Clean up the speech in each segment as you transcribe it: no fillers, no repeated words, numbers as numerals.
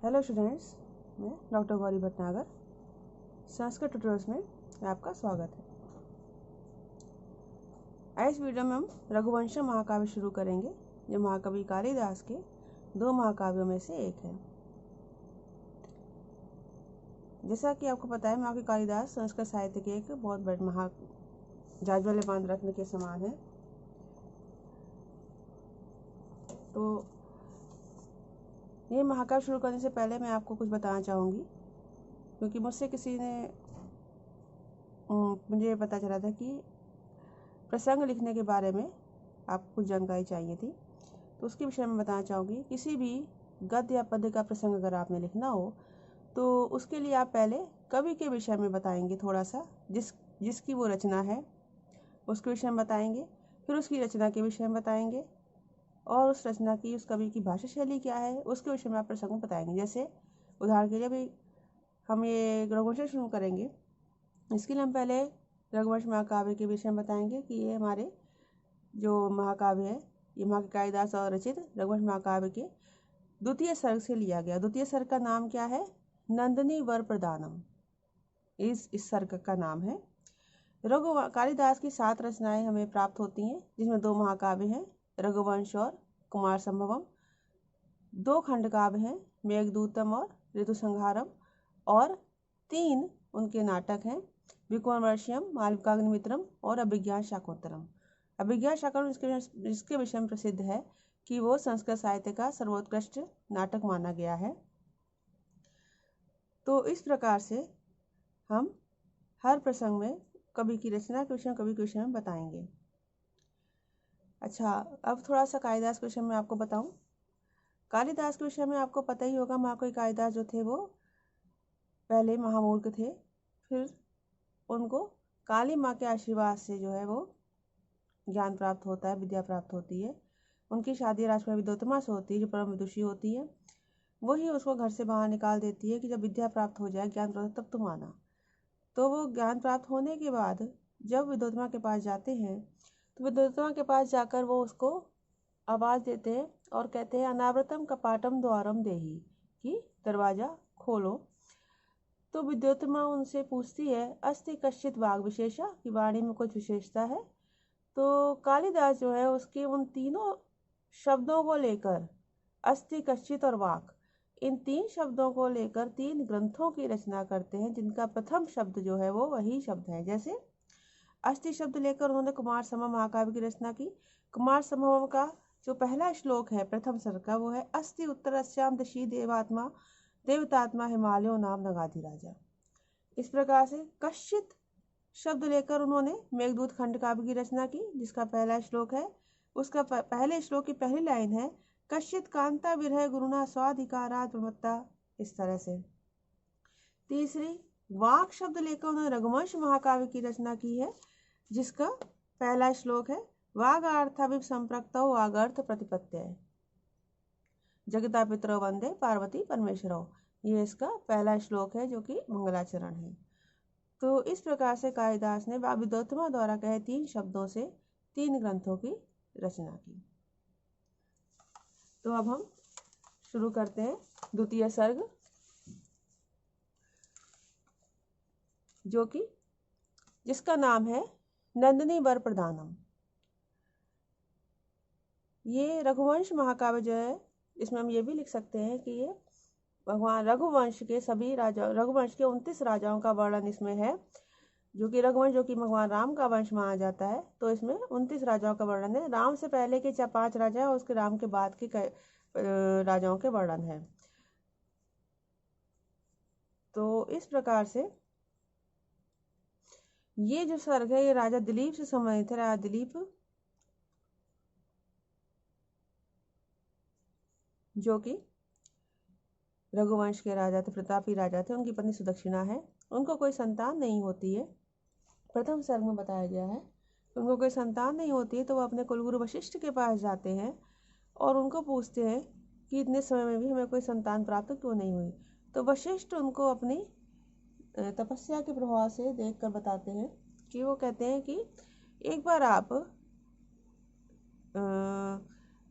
Hello students, मैं doctor Gauri Bhatnagar Sanskrit tutorials में आपका स्वागत है। आज इस वीडियो में हम रघुवंश महाकाव्य शुरू करेंगे, जो महाकवि कालिदास के 2 महाकाव्यों में से एक है। जैसा कि आपको पता है, महाकवि कालिदास संस्कृत साहित्य के एक बहुत बड़े जाज्वल्यमान रत्न के समान है। तो ये महाकाव्य शुरू करने से पहले मैं आपको कुछ बताना चाहूँगी, क्योंकि मुझसे किसी ने मुझे पता चला था कि प्रसंग लिखने के बारे में आपको कुछ जानकारी चाहिए थी, तो उसके विषय में बताना चाहूँगी। किसी भी गद्य या पद्य का प्रसंग अगर आपने लिखना हो तो उसके लिए आप पहले कवि के विषय में बताएंगे, थोड़ा सा जिसकी वो रचना है उसके विषय में बताएंगे, फिर उसकी रचना के विषय में बताएंगे, और उस रचना की, उस कवि की भाषा शैली क्या है उसके विषय में आप प्रसंग बताएंगे। जैसे उदाहरण के लिए भी हम ये रघुवंश शुरू करेंगे, इसके लिए हम पहले रघुवंश महाकाव्य के विषय में बताएंगे कि ये हमारे जो महाकाव्य है, ये महाकवि कालिदास और रचित रघुवंश महाकाव्य के द्वितीय सर्ग से लिया गया। द्वितीय सर्ग का नाम क्या है? नंदिनी वर प्रदानम, इस सर्ग का नाम है। कालिदास की 7 रचनाएं हमें प्राप्त होती हैं, जिसमें 2 महाकाव्य हैं, रघुवंश और कुमार संभवम। 2 खंड काव्य हैं, मेघदूतम और ऋतुसंहारम, और 3 उनके नाटक हैं, विक्रमोर्वशीयम, मालविकाग्निमित्रम और अभिज्ञान शाकुंतलम। अभिज्ञान शाकुंतलम इसके विषय में प्रसिद्ध है कि वो संस्कृत साहित्य का सर्वोत्कृष्ट नाटक माना गया है। तो इस प्रकार से हम हर प्रसंग में कवि की रचना के विषय, कवि के विषय में बताएंगे। अच्छा, अब थोड़ा सा कालिदास के विषय में आपको बताऊं। कालिदास के विषय में आपको पता ही होगा, महाकवि कालिदास जो थे वो पहले महामूर्ख थे, फिर उनको काली माँ के आशीर्वाद से जो है वो ज्ञान प्राप्त होता है, विद्या प्राप्त होती है। उनकी शादी राजकुमारी विद्योत्तमा से होती है, जो परम विदुषी होती है। वही उसको घर से बाहर निकाल देती है कि जब विद्या प्राप्त हो जाए, ज्ञान प्राप्त, तब तुम आना। तो वो ज्ञान प्राप्त होने के बाद जब विद्योत्तमा के पास जाते हैं, तो विद्योत्तमा के पास जाकर वो उसको आवाज़ देते हैं और कहते हैं, अनावृतम कपाटम द्वारम देहि, कि दरवाज़ा खोलो। तो विद्योत्तमा उनसे पूछती है, अस्ति कश्चित वाग विशेषा, कि वाणी में कुछ विशेषता है। तो कालिदास जो है उसके उन तीनों शब्दों को लेकर, अस्ति, कश्चित और वाक, इन 3 शब्दों को लेकर 3 ग्रंथों की रचना करते हैं, जिनका प्रथम शब्द जो है वो वही शब्द है। जैसे अस्ति शब्द लेकर उन्होंने कुमार संभव महाकाव्य की रचना की। कुमार संभव का जो पहला श्लोक है प्रथम सर्ग का, वो है, अस्ति उत्तरस्याम दशी देवात्मा देवतात्मा हिमालयो नाम नगाधिराजा। इस प्रकार से कश्चित शब्द लेकर उन्होंने मेघदूत खंड काव्य की रचना की, जिसका पहला श्लोक है, उसका पहले श्लोक की पहली लाइन है, कश्चित कांता विरह गुरुना स्वाधिकारात् प्रमत्ता। इस तरह से तीसरी वाक शब्द लेकर उन्होंने रघुवंश महाकाव्य की रचना की है, जिसका पहला श्लोक है, वागार्थाभिप संप्रक्तौ वागर्थ प्रतिपत्तये जगता पितरो वंदे पार्वती परमेश्वरो। ये इसका पहला श्लोक है, जो कि मंगलाचरण है। तो इस प्रकार से कालिदास ने विद्योत्तमा द्वारा कहे 3 शब्दों से 3 ग्रंथों की रचना की। तो अब हम शुरू करते हैं द्वितीय सर्ग, जो कि जिसका नाम है नंदिनी वर प्रदानम। ये रघुवंश महाकाव्य जो है, इसमें हम ये भी लिख सकते हैं कि ये भगवान रघुवंश के सभी राजा, रघुवंश के 29 राजाओं का वर्णन इसमें है, जो कि रघुवंश जो कि भगवान राम का वंश माना जाता है। तो इसमें 29 राजाओं का वर्णन है। राम से पहले के 5 राजा है और उसके राम के बाद के राजाओं के वर्णन है। तो इस प्रकार से ये जो सर्ग है, ये राजा दिलीप से संबंधित है। राजा दिलीप जो कि रघुवंश के राजा थे, प्रतापी राजा थे, उनकी पत्नी सुदक्षिणा है, उनको कोई संतान नहीं होती है। प्रथम सर्ग में बताया गया है उनको कोई संतान नहीं होती है, तो वो अपने कुलगुरु वशिष्ठ के पास जाते हैं और उनको पूछते हैं कि इतने समय में भी हमें कोई संतान प्राप्त क्यों नहीं हुई। तो वशिष्ठ उनको अपनी तपस्या के प्रभाव से देखकर बताते हैं कि वो कहते हैं कि एक बार आप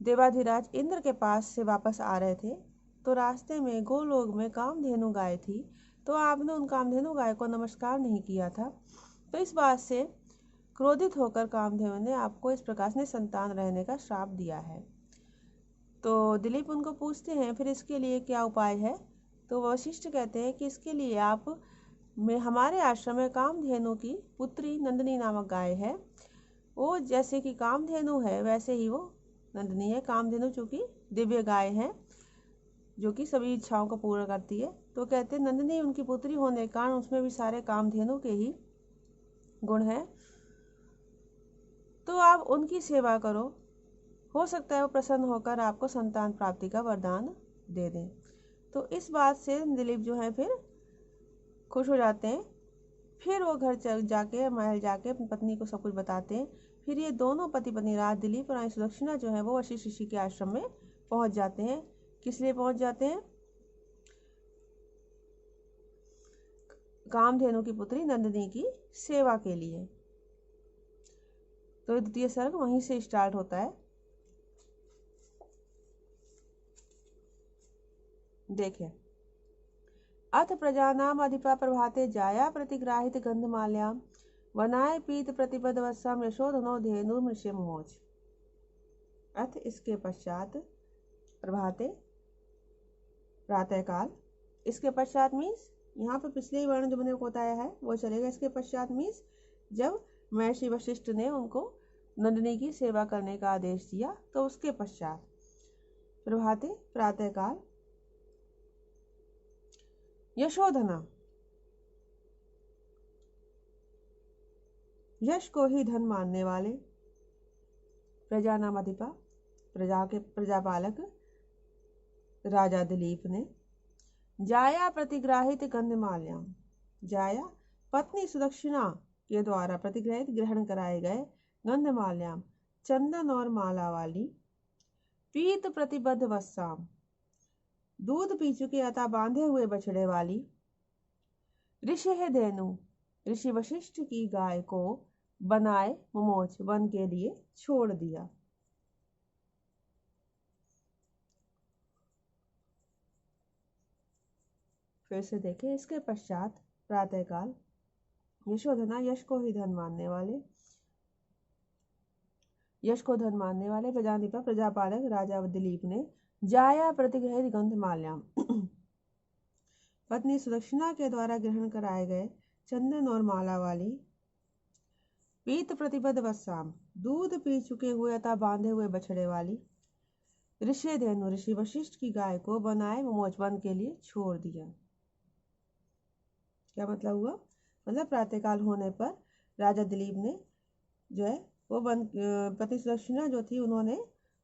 देवाधिराज इंद्र के पास से वापस आ रहे थे, तो रास्ते में गोलोक में कामधेनु गाय थी, तो आपने उन कामधेनु गाय को नमस्कार नहीं किया था। तो इस बात से क्रोधित होकर कामधेनु ने आपको इस प्रकार से संतान रहने का श्राप दिया है। तो दिलीप उनको पूछते हैं फिर इसके लिए क्या उपाय है। तो वशिष्ठ कहते हैं कि इसके लिए आप में हमारे आश्रम में कामधेनु की पुत्री नंदिनी नामक गाय है। वो जैसे कि कामधेनु है वैसे ही वो नंदिनी है। कामधेनु चूंकि दिव्य गाय है जो कि सभी इच्छाओं को पूर्ण करती है, तो कहते हैं नंदिनी उनकी पुत्री होने के कारण उसमें भी सारे कामधेनु के ही गुण हैं। तो आप उनकी सेवा करो, हो सकता है वो प्रसन्न होकर आपको संतान प्राप्ति का वरदान दे दें। तो इस बात से दिलीप जो है फिर खुश हो जाते हैं। फिर वो घर चल जाके महल जाके अपनी पत्नी को सब कुछ बताते हैं। फिर ये दोनों पति पत्नी राज दिलीप और रानी सुदक्षिणा जो है वो वशिष्ठ ऋषि के आश्रम में पहुंच जाते हैं। किस लिए पहुंच जाते हैं? कामधेनु की पुत्री नंदिनी की सेवा के लिए। तो द्वितीय सर्ग वहीं से स्टार्ट होता है। देखें, अथ प्रजानाम अधिपा प्रभाते जाया प्रतिग्राहित गंधमाल्याम वनाय पीत प्रतिपदवत्सम यशोधनो धेनु मृष्य मोच। अथ इसके पश्चात, प्रभाते प्रातःकाल, इसके पश्चात मीन्स यहाँ पे पिछले वर्ण जो मैंने बताया है वो चलेगा। इसके पश्चात मीन्स जब महर्षि वशिष्ठ ने उनको नंदिनी की सेवा करने का आदेश दिया, तो उसके पश्चात प्रभाते प्रातःकाल यशोधना, यश को ही धन मानने वाले, प्रजा नाम अधिपा, प्रजा के प्रजापालक राजा दिलीप ने जाया प्रतिग्राहित गंधमाल्याम, जाया पत्नी सुदक्षिणा के द्वारा प्रतिग्रहित ग्रहण कराए गए गंधमाल्याम चंदन और माला वाली, पीत प्रतिबद्ध वत्साम दूध पी चुके अतः बांधे हुए बछड़े वाली, ऋषि धेनु ऋषि वशिष्ठ की गाय को बनाए मुमोच वन के लिए छोड़ दिया। फिर से देखें, इसके पश्चात प्रातःकाल यशोधना, यश को ही धन मानने वाले, यश को धन मानने वाले प्रजाधिपा प्रजापालक राजा दिलीप ने जाया प्रतिग्रहित गंधमाल्याम पत्नी सुदक्षिणा के द्वारा ग्रहण कराए गए चंदन और माला वाली, पीत प्रतिबद्ध वत्साम दूध पी चुके हुए अतः बांधे हुए बछड़े वाली, ऋषि धेनु ऋषि वशिष्ठ की गाय को बनाए मुमोच वन के लिए छोड़ दिया। क्या मतलब हुआ? मतलब प्रातःकाल होने पर राजा दिलीप ने जो है वो पति सुदक्षिणा जो थी उन्होंने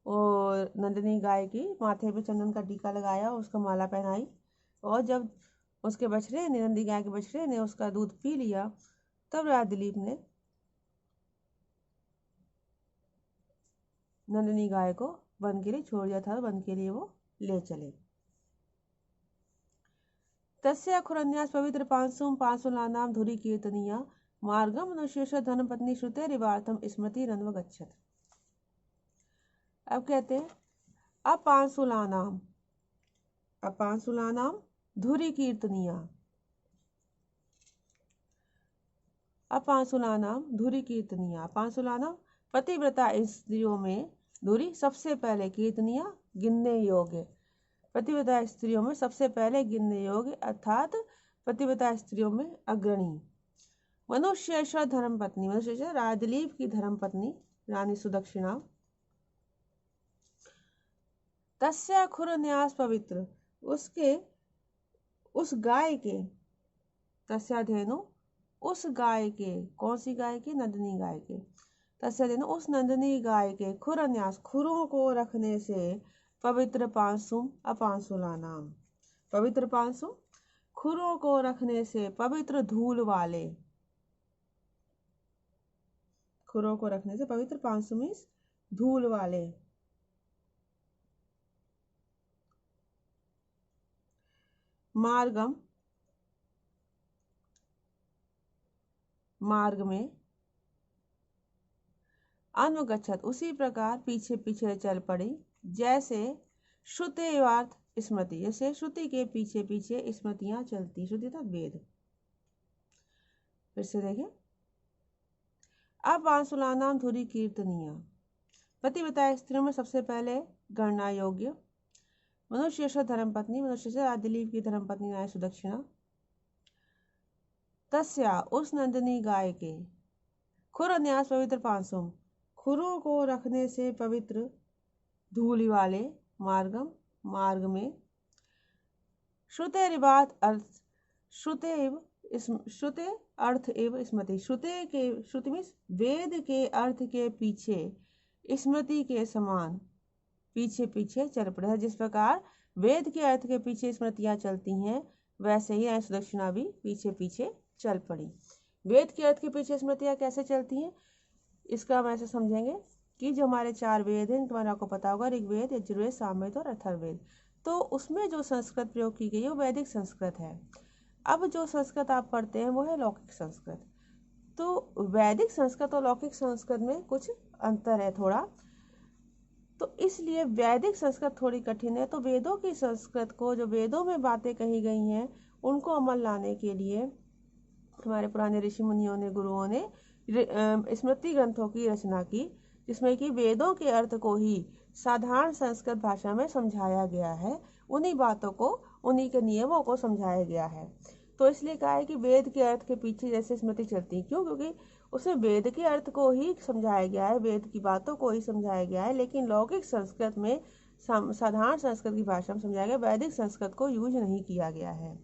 और नंदिनी गाय की माथे पे चंदन का टीका लगाया, उसका माला पहनाई, और जब उसके बछड़े ने, नंदी गाय के बछड़े ने उसका दूध पी लिया, तब राजा दिलीप ने नंदिनी गाय को वन के लिए छोड़ दिया था, वन के लिए वो ले चले। तस्य खुरन्यास पवित्र पांसुम पांसुलानाम धुरी कीर्तनीया मार्गम अनुशेष धर्मपत्नी श्रुते रिवार्थम स्मृति रन्व गच्छत। अब कहते हैं अपांसुलानाम, अपांसुलानाम धुरी कीर्तनीया, अपांसुलानाम धुरी कीर्तनीया, अपांसुलानाम पतिव्रता स्त्रियों में धुरी सबसे पहले, कीर्तनीया गिनने योग्य, पतिव्रता स्त्रियों में सबसे पहले गिनने योग्य अर्थात पतिव्रता स्त्रियों में अग्रणी। मनुष्येश्वर धर्मपत्नी, मनुष्येश्वर राजा दिलीप की धर्मपत्नी रानी सुदक्षिणा, तस्या खुर न्यास पवित्र, उसके उस गाय के, तस्या धेनु उस गाय के, कौन सी गाय के? नंदिनी गाय के, तस्या धेनु उस नंदिनी गाय के खुर न्यास खुरों को रखने से पवित्र पांसुम अपांसुलानाम, पवित्र पांसुम खुरों को रखने से पवित्र धूल वाले, खुरों को रखने से पवित्र पांसुम धूल वाले, मार्गम मार्ग में, अनुगच्छत उसी प्रकार पीछे पीछे चल पड़ी, जैसे श्रुतेवार्थ स्मृति, जैसे श्रुति के पीछे पीछे स्मृतियां चलती, श्रुति था वेद। फिर से देखें, अब आंसुलानाम धुरी कीर्तनीय, पतिव्रता स्त्रियों में सबसे पहले गणना योग्य, मनुष्य धर्मपत्नी, मनुष्य से दिलीप की धर्मपत्नी न्याय सुदक्षिणा, तस्या उस नंदिनी गाय के खुर न्यास पवित्र पांसुम, खुरों को रखने से पवित्र धूलि वाले मार्गम, मार्ग में, श्रुतेरिवात अर्थ, श्रुते अर्थ एवं स्मृति, श्रुति मीन्स वेद के अर्थ के पीछे स्मृति के समान पीछे पीछे चल पड़े। जिस प्रकार वेद के अर्थ के पीछे स्मृतियां चलती हैं, वैसे ही न्याय सुदक्षिणा भी पीछे पीछे चल पड़ी। वेद के अर्थ के पीछे स्मृतियां कैसे चलती हैं, इसका हम ऐसे समझेंगे कि जो हमारे 4 वेद हैं, तुम्हारा आपको पता होगा, ऋग्वेद, यजुर्वेद, सामवेद और अथर्ववेद, तो उसमें जो संस्कृत प्रयोग की गई है वो वैदिक संस्कृत है। अब जो संस्कृत आप पढ़ते हैं वो है लौकिक संस्कृत। तो वैदिक संस्कृत और लौकिक संस्कृत में कुछ अंतर है थोड़ा, तो इसलिए वैदिक संस्कृत थोड़ी कठिन है। तो वेदों की संस्कृत को, जो वेदों में बातें कही गई हैं, उनको अमल लाने के लिए हमारे पुराने ऋषि मुनियों ने, गुरुओं ने स्मृति ग्रंथों की रचना की, जिसमें कि वेदों के अर्थ को ही साधारण संस्कृत भाषा में समझाया गया है, उन्हीं बातों को, उन्हीं के नियमों को समझाया गया है। तो इसलिए कहा है कि वेद के अर्थ के पीछे जैसे स्मृति चलती, क्यों? क्योंकि उसमें वेद के अर्थ को ही समझाया गया है, वेद की बातों को ही समझाया गया है, लेकिन लौकिक संस्कृत में, साधारण संस्कृत की भाषा में समझाया गया, वैदिक संस्कृत को यूज नहीं किया गया है।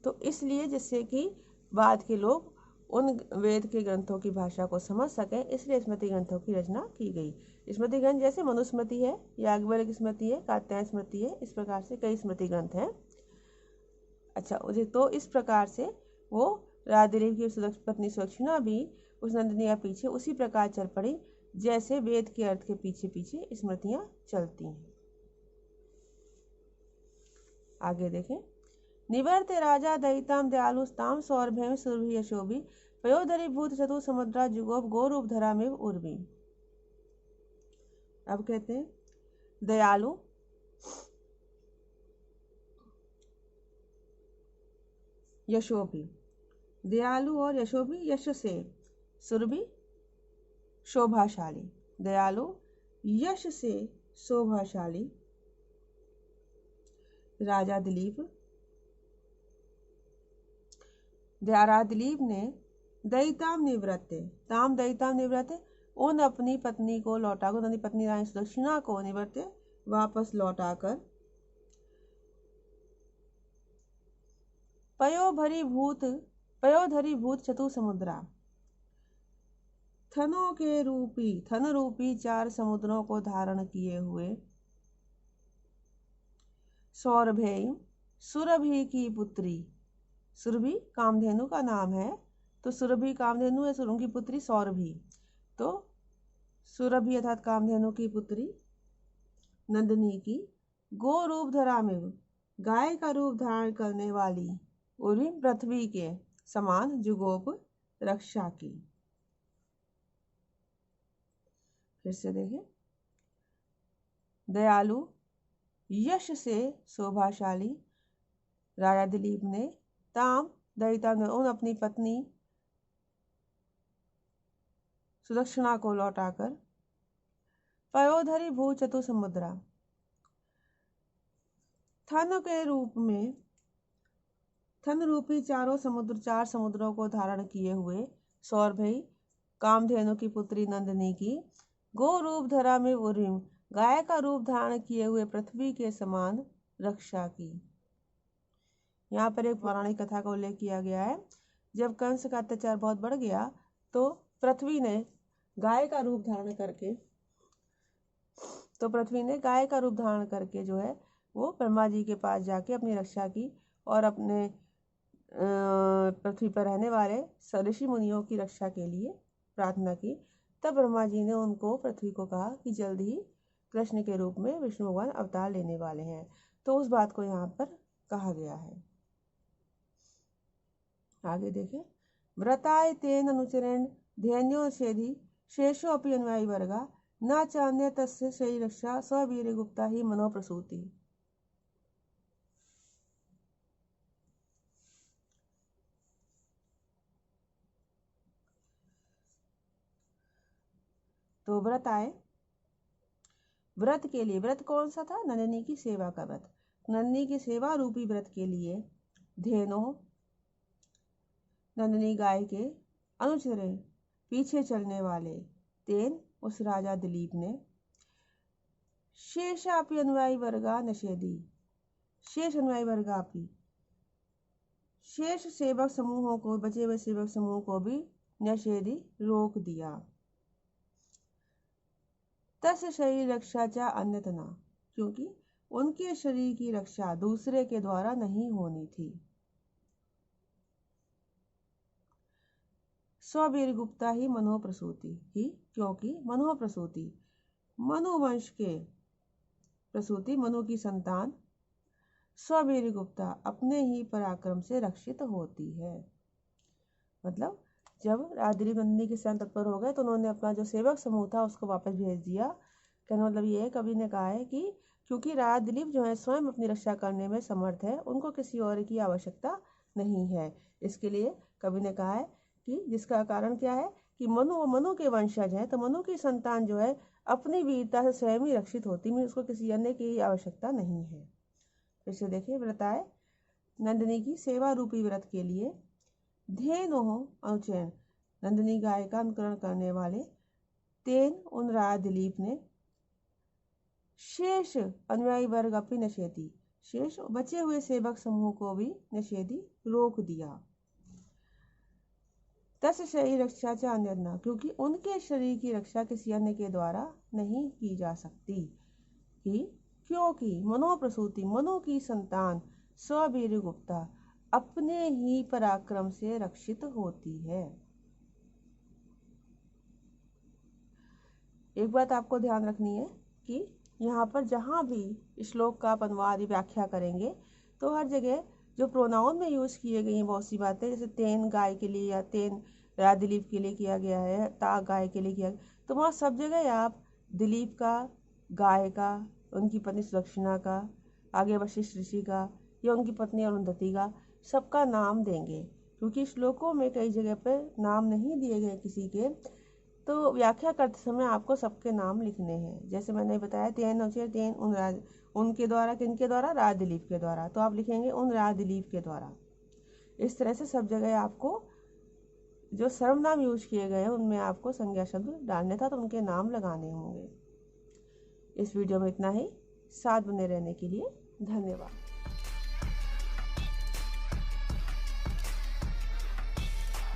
तो इसलिए जिससे कि बाद के लोग उन वेद के ग्रंथों की भाषा को समझ सकें, इसलिए स्मृति ग्रंथों की रचना की गई। स्मृति ग्रंथ जैसे मनुस्मृति है, याज्ञवल्क्य स्मृति है, कात्यायन स्मृति है, इस प्रकार से कई स्मृति ग्रंथ हैं। अच्छा, तो इस प्रकार से वो राजदिलीप की पत्नी सुदक्षिणा भी उस नंदिनी के पीछे उसी प्रकार चल पड़ी जैसे वेद के अर्थ के पीछे पीछे स्मृतियां चलती हैं। आगे देखें, निवर्ते राजा दयिताम दयालुस्ताम सौरभ्यम सुरभि यशोभि पयोधरी भूत चतु समुद्रा जुगोप गोरूप धरा में उर्वी। अब कहते हैं दयालु, यशोभी, दयालु और यशोभी, यश से, सुरभि शोभाशाली, दयालु यश से शोभाशाली राजा दिलीप, राजा दिलीप ने दयिताम निवृत्ते, ताम दयिताम निवृत्ते, उन अपनी पत्नी को लौटाकर, उनकी पत्नी रानी सुदक्षिणा को निवृत्ते वापस लौटाकर, पयोधरी भूत चतु समुद्रा, थनों के रूपी, थन रूपी 4 समुद्रों को धारण किए हुए, सौरभेय सुरभि की पुत्री, सुरभि कामधेनु का नाम है, तो सुरभि कामधेनु है, उनकी पुत्री सौरभि, तो सुरभि अर्थात कामधेनु की पुत्री नंदिनी की, गो रूप धरा में, गाय का रूप धारण करने वाली, उर्वी पृथ्वी के समान जुगोप रक्षा की। फिर से देखें, दयालु यश से शोभाशाली राजा दिलीप ने ताम दयिताम ने उन अपनी पत्नी सुदक्षिणा को लौटाकर, पयोधरी भू चतु समुद्रा, थन के रूप में, थन रूपी 4 समुद्रों को धारण किए हुए, सौरभई कामधेनु की पुत्री नंदिनी की, गो रूप धरा में उर्विम, गाय का रूप धारण किए हुए पृथ्वी के समान रक्षा की। यहाँ पर एक पौराणिक कथा का उल्लेख किया गया है। जब कंस का अत्याचार बहुत बढ़ गया तो पृथ्वी ने गाय का रूप धारण करके जो है वो ब्रह्मा जी के पास जाके अपनी रक्षा की और अपने पृथ्वी पर रहने वाले ऋषि मुनियों की रक्षा के लिए प्रार्थना की। तब ब्रह्मा जी ने उनको, पृथ्वी को कहा कि जल्द ही कृष्ण के रूप में विष्णु भगवान अवतार लेने वाले हैं। तो उस बात को यहाँ पर कहा गया है। आगे देखें, व्रताय तेन अनुचरण ध्यन्यो छेदी शेषो अपि अनुयायी वर्गा न चान्य तस्य शयी रक्षा स्वीर गुप्ता ही मनोप्रसूति। तो व्रत आए। व्रत के लिए, व्रत कौन सा था? नंदिनी की सेवा का व्रत। नंदिनी की सेवा रूपी व्रत के लिए धेनु, नंदिनी गाय के अनुचरे, पीछे चलने वाले तेन, उस राजा दिलीप ने शेषापि अनुयायी वर्गा निषेधी, शेष अनुयायी वर्गापि, शेष सेवक समूहों को, बचे हुए सेवक समूह को भी निषेधी, रोक दिया। तस् शरीर रक्षा चा अन्यतना, क्योंकि उनके शरीर की रक्षा दूसरे के द्वारा नहीं होनी थी। स्ववीरगुप्ता ही मनोप्रसूति ही, क्योंकि मनोप्रसूति, मनुवंश के प्रसूति, मनु की संतान स्ववीरगुप्ता अपने ही पराक्रम से रक्षित होती है। मतलब जब राजदिलीप नंदिनी के साथ तत्पर हो गए तो उन्होंने अपना जो सेवक समूह था उसको वापस भेज दिया। कहने मतलब ये है, कवि ने कहा है कि क्योंकि राजा दिलीप जो है स्वयं अपनी रक्षा करने में समर्थ है, उनको किसी और की आवश्यकता नहीं है। इसके लिए कवि ने कहा है कि जिसका कारण क्या है कि मनु के वंशज हैं, तो मनु की संतान जो है अपनी वीरता से स्वयं ही रक्षित होती है, उसको किसी अन्य की आवश्यकता नहीं है। फिर से देखिए, व्रत आए। नंदिनी की सेवा रूपी व्रत के लिए धेनु अनुचयन, नंदिनी गाय का अनुकरण करने वाले तेन, उन राजा दिलीप ने शेष अनुयायी वर्ग अपनी निषेधी, शेष बचे हुए सेवक समूह को भी निषेधी, रोक दिया। तस् शरीर रक्षा चा अन्यथा, क्योंकि उनके शरीर की रक्षा किसी अन्य के द्वारा नहीं की जा सकती ही, क्योंकि मनोप्रसूति, मनु की संतान स्ववीरगुप्ता अपने ही पराक्रम से रक्षित होती है। एक बात आपको ध्यान रखनी है कि यहाँ पर जहाँ भी श्लोक का आप अनुवाद व्याख्या करेंगे तो हर जगह जो प्रोनाउन में यूज किए गई हैं बहुत सी बातें, जैसे तेन गाय के लिए या तेन राजा दिलीप के लिए किया गया है, ता गाय के लिए किया गया, तो वहाँ सब जगह आप दिलीप का, गाय का, उनकी पत्नी सुलक्षणा का, आगे वशिष्ठ ऋषि का या उनकी पत्नी अरुंधति का, सबका नाम देंगे। क्योंकि श्लोकों में कई जगह पर नाम नहीं दिए गए किसी के, तो व्याख्या करते समय आपको सबके नाम लिखने हैं। जैसे मैंने बताया तेन अनुचर, तेन उनके द्वारा, किनके द्वारा? राजा दिलीप के द्वारा, तो आप लिखेंगे उन राजा दिलीप के द्वारा। इस तरह से सब जगह आपको जो सर्वनाम यूज किए गए हैं उनमें आपको संज्ञा शब्द डालने था, तो उनके नाम लगाने होंगे। इस वीडियो में इतना ही। साथ बने रहने के लिए धन्यवाद।